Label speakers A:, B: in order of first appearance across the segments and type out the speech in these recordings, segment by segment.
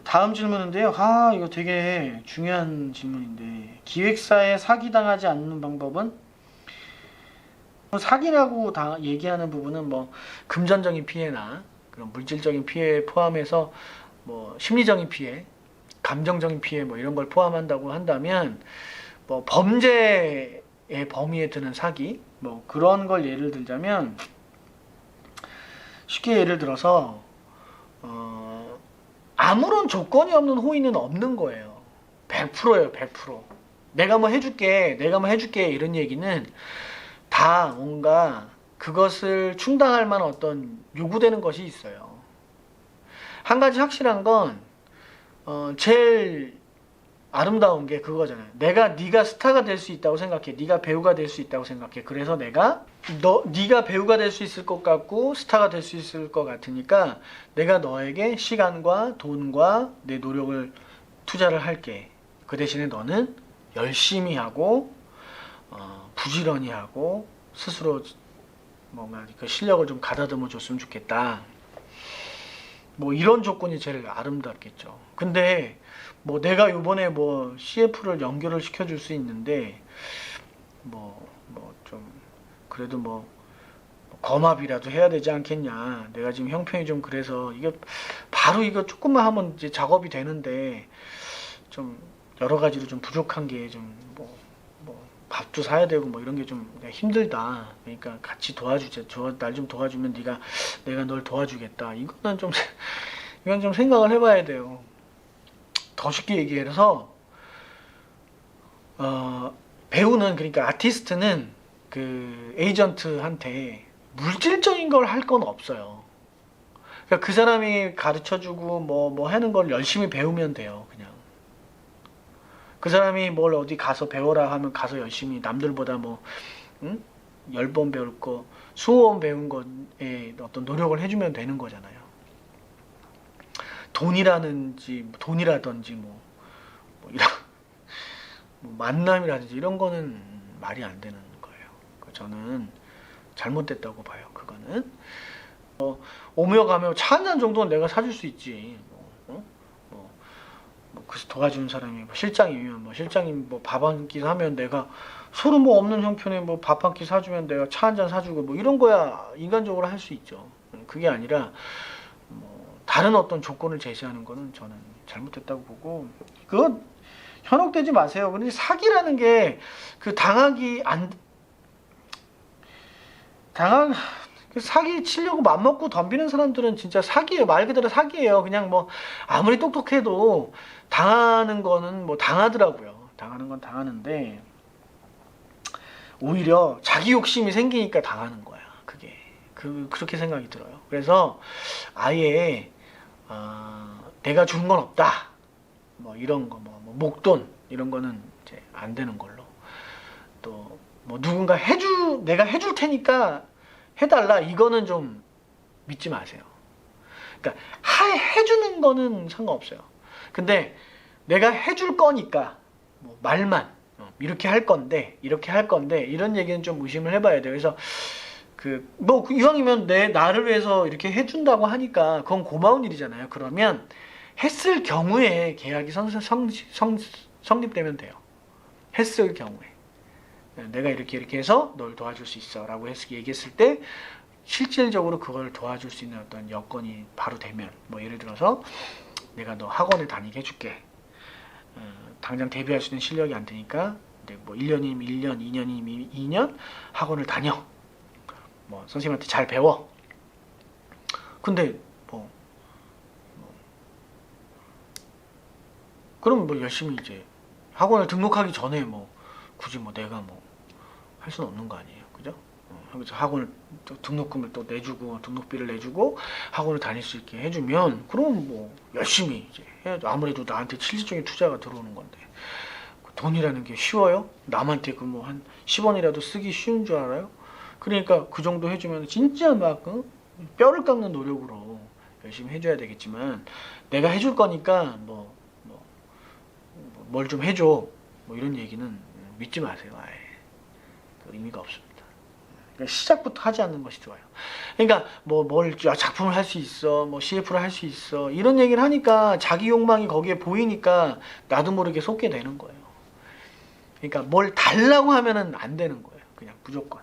A: 다음 질문인데요. 이거 되게 중요한 질문인데, 기획사에 사기당하지 않는 방법은? 사기라고 얘기하는 부분은 뭐 금전적인 피해나 그런 물질적인 피해 포함해서 뭐 심리적인 피해, 감정적인 피해 뭐 이런 걸 포함한다고 한다면, 뭐 범죄의 범위에 드는 사기 뭐 그런 걸 예를 들자면, 쉽게 예를 들어서 아무런 조건이 없는 호의는 없는 거예요. 100%예요, 100%. 내가 뭐 해줄게 이런 얘기는 다 뭔가 그것을 충당할 만한 어떤 요구되는 것이 있어요. 한 가지 확실한 건 제일 아름다운 게 그거잖아요. 네가 스타가 될 수 있다고 생각해. 네가 배우가 될 수 있다고 생각해. 그래서 네가 배우가 될 수 있을 것 같고 스타가 될 수 있을 것 같으니까 내가 너에게 시간과 돈과 내 노력을 투자를 할게. 그 대신에 너는 열심히 하고 부지런히 하고 스스로 뭔가 그 실력을 좀 가다듬어 줬으면 좋겠다. 뭐 이런 조건이 제일 아름답겠죠. 근데 뭐 내가 요번에 뭐 CF를 연결을 시켜줄 수 있는데 뭐 좀 그래도 뭐 검압이라도 해야 되지 않겠냐. 내가 지금 형편이 좀 그래서 이게 바로 이거 조금만 하면 이제 작업이 되는데 좀 여러 가지로 좀 부족한 게 좀 뭐 밥도 사야 되고 뭐 이런 게 좀 힘들다. 그러니까 같이 도와주자. 날 좀 도와주면 내가 널 도와주겠다. 이건 좀 생각을 해봐야 돼요. 더 쉽게 얘기해서 배우는, 그러니까 아티스트는 그 에이전트한테 물질적인 걸 할 건 없어요. 그러니까 그 사람이 가르쳐주고 뭐 하는 걸 열심히 배우면 돼요. 그냥 그 사람이 뭘 어디 가서 배워라 하면 가서 열심히 남들보다 뭐 10번 배울 거 20번 배운 거에 어떤 노력을 해주면 되는 거잖아요. 돈이라든지 이런 뭐 만남이라든지 이런 거는 말이 안 되는 거예요. 저는 잘못됐다고 봐요. 그거는 오며 가며 차 한 잔 정도는 내가 사줄 수 있지. 그래서 도와주는 사람이 뭐 실장이면 실장이 뭐 밥 한 끼 사면 내가 서로 뭐 없는 형편에 뭐 밥 한 끼 사주면 내가 차 한 잔 사주고 뭐 이런 거야 인간적으로 할 수 있죠. 그게 아니라 다른 어떤 조건을 제시하는 거는 저는 잘못됐다고 보고, 그거 현혹되지 마세요. 근데 사기라는 게 그 사기 치려고 맘먹고 덤비는 사람들은 진짜 사기예요. 말 그대로 사기예요. 그냥 뭐 아무리 똑똑해도 당하는 거는 뭐 당하더라고요. 당하는 건 당하는데 오히려 자기 욕심이 생기니까 당하는 거야. 그렇게 생각이 들어요. 그래서 아예 내가 준 건 없다. 뭐 이런 거, 목돈 이런 거는 이제 안 되는 걸로. 또 뭐 누군가 내가 해줄 테니까 해달라. 이거는 좀 믿지 마세요. 그러니까 해주는 거는 상관없어요. 근데 내가 해줄 거니까 뭐 말만 이렇게 할 건데 이런 얘기는 좀 의심을 해봐야 돼요. 그래서 이왕이면 나를 위해서 이렇게 해준다고 하니까 그건 고마운 일이잖아요. 그러면 했을 경우에 계약이 성립되면 돼요. 했을 경우에 내가 이렇게 해서 널 도와줄 수 있어 라고 얘기했을 때 실질적으로 그걸 도와줄 수 있는 어떤 여건이 바로 되면, 뭐 예를 들어서 내가 너 학원을 다니게 해줄게. 당장 데뷔할 수 있는 실력이 안 되니까 뭐 1년이면 1년, 2년이면 2년 학원을 다녀. 뭐 선생님한테 잘 배워. 근데 그럼 뭐 열심히 이제 학원을 등록하기 전에 굳이 내가 할 수는 없는 거 아니에요. 그죠? 그래서 학원을 등록금을 또 내주고 등록비를 내주고 학원을 다닐 수 있게 해주면 그럼 열심히 이제 해야죠. 아무래도 나한테 실질적인 투자가 들어오는 건데 돈이라는 게 쉬워요? 남한테 한 10원이라도 쓰기 쉬운 줄 알아요? 그러니까 그 정도 해주면 진짜 뼈를 깎는 노력으로 열심히 해줘야 되겠지만, 내가 해줄 거니까 뭘 좀 해줘 이런 얘기는 믿지 마세요. 아예 의미가 없습니다. 그러니까 시작부터 하지 않는 것이 좋아요. 그러니까 뭘 작품을 할 수 있어, 뭐 CF를 할 수 있어 이런 얘기를 하니까 자기 욕망이 거기에 보이니까 나도 모르게 속게 되는 거예요. 그러니까 뭘 달라고 하면은 안 되는 거예요. 그냥 무조건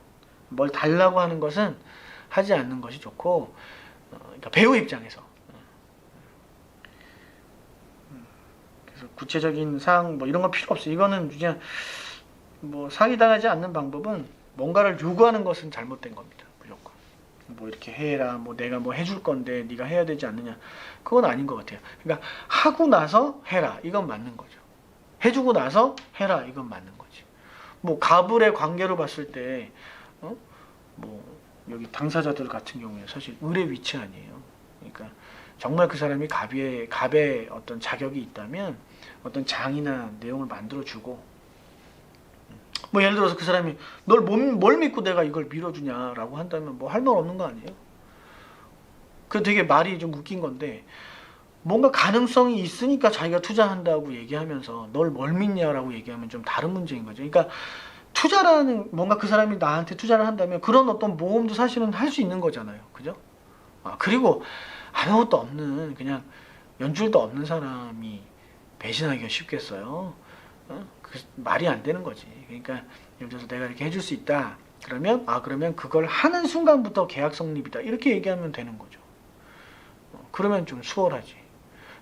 A: 뭘 달라고 하는 것은 하지 않는 것이 좋고, 그러니까 배우 입장에서. 그래서 구체적인 사항 뭐 이런 거 필요 없어요. 이거는 그냥 뭐 사기당하지 않는 방법은 뭔가를 요구하는 것은 잘못된 겁니다. 무조건. 뭐 이렇게 해라, 뭐 내가 뭐 해줄 건데 네가 해야 되지 않느냐. 그건 아닌 것 같아요. 그러니까 하고 나서 해라. 이건 맞는 거죠. 해주고 나서 해라. 이건 맞는 거지. 뭐 가불의 관계로 봤을 때, 뭐 여기 당사자들 같은 경우에 사실 을의 위치 아니에요. 그러니까 정말 그 사람이 갑의 어떤 자격이 있다면 어떤 장이나 내용을 만들어주고, 뭐 예를 들어서 그 사람이 뭘 믿고 내가 이걸 밀어주냐라고 한다면 뭐 할 말 없는 거 아니에요? 그 되게 말이 좀 웃긴 건데, 뭔가 가능성이 있으니까 자기가 투자한다고 얘기하면서 널 뭘 믿냐라고 얘기하면 좀 다른 문제인 거죠. 그러니까 투자라는, 뭔가 그 사람이 나한테 투자를 한다면 그런 어떤 모험도 사실은 할 수 있는 거잖아요. 그죠? 그리고 아무것도 없는, 그냥 연줄도 없는 사람이 배신하기가 쉽겠어요. 그 말이 안 되는 거지. 그러니까 예를 들어서 내가 이렇게 해줄 수 있다. 그러면 그걸 하는 순간부터 계약 성립이다. 이렇게 얘기하면 되는 거죠. 그러면 좀 수월하지.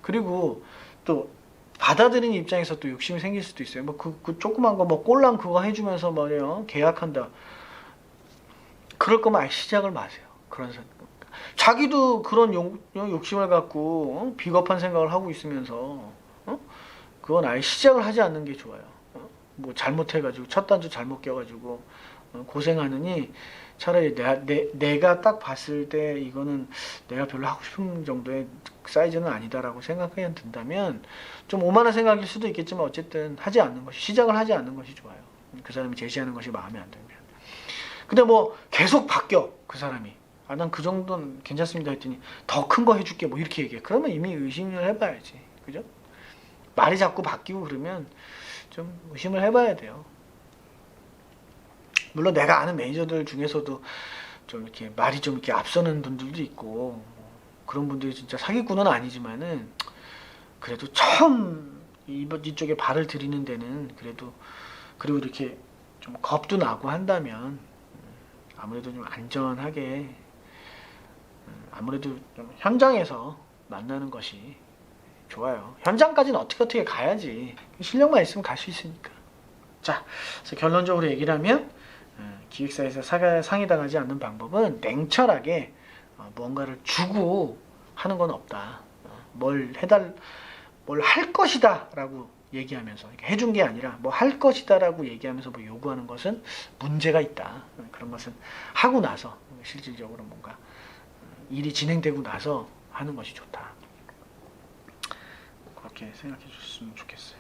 A: 그리고 또 받아들이는 입장에서 또 욕심이 생길 수도 있어요. 뭐 그 조그만 거 뭐 꼴랑 그거 해주면서 말이에요. 계약한다. 그럴 거면 아예 시작을 마세요. 그런 생각. 자기도 그런 욕심을 갖고 비겁한 생각을 하고 있으면서 그건 아예 시작을 하지 않는 게 좋아요. 뭐 잘못해가지고 첫 단추 잘못 껴가지고 고생하느니 차라리 내가 딱 봤을 때 이거는 내가 별로 하고 싶은 정도의 사이즈는 아니다라고 생각이 든다면 좀 오만한 생각일 수도 있겠지만 어쨌든 하지 않는 것이, 시작을 하지 않는 것이 좋아요. 그 사람이 제시하는 것이 마음에 안 들면. 근데 뭐 계속 바뀌어 그 사람이. 난 그 정도는 괜찮습니다 했더니 더 큰 거 해줄게 뭐 이렇게 얘기해. 그러면 이미 의심을 해봐야지. 그죠? 말이 자꾸 바뀌고 그러면 좀 의심을 해봐야 돼요. 물론 내가 아는 매니저들 중에서도 좀 이렇게 말이 좀 이렇게 앞서는 분들도 있고, 그런 분들이 진짜 사기꾼은 아니지만은 그래도 처음 이쪽에 발을 들이는 데는 그래도, 그리고 이렇게 좀 겁도 나고 한다면 아무래도 좀 안전하게, 아무래도 좀 현장에서 만나는 것이 좋아요. 현장까지는 어떻게 가야지. 실력만 있으면 갈 수 있으니까. 자, 그래서 결론적으로 얘기를 하면 기획사에서 상의당하지 않는 방법은 냉철하게 무언가를 주고 하는 건 없다. 뭘 할 것이다 라고 얘기하면서, 해준 게 아니라 뭐 할 것이다 라고 얘기하면서 뭐 요구하는 것은 문제가 있다. 그런 것은 하고 나서, 실질적으로 뭔가 일이 진행되고 나서 하는 것이 좋다. 그렇게 생각해 주셨으면 좋겠어요.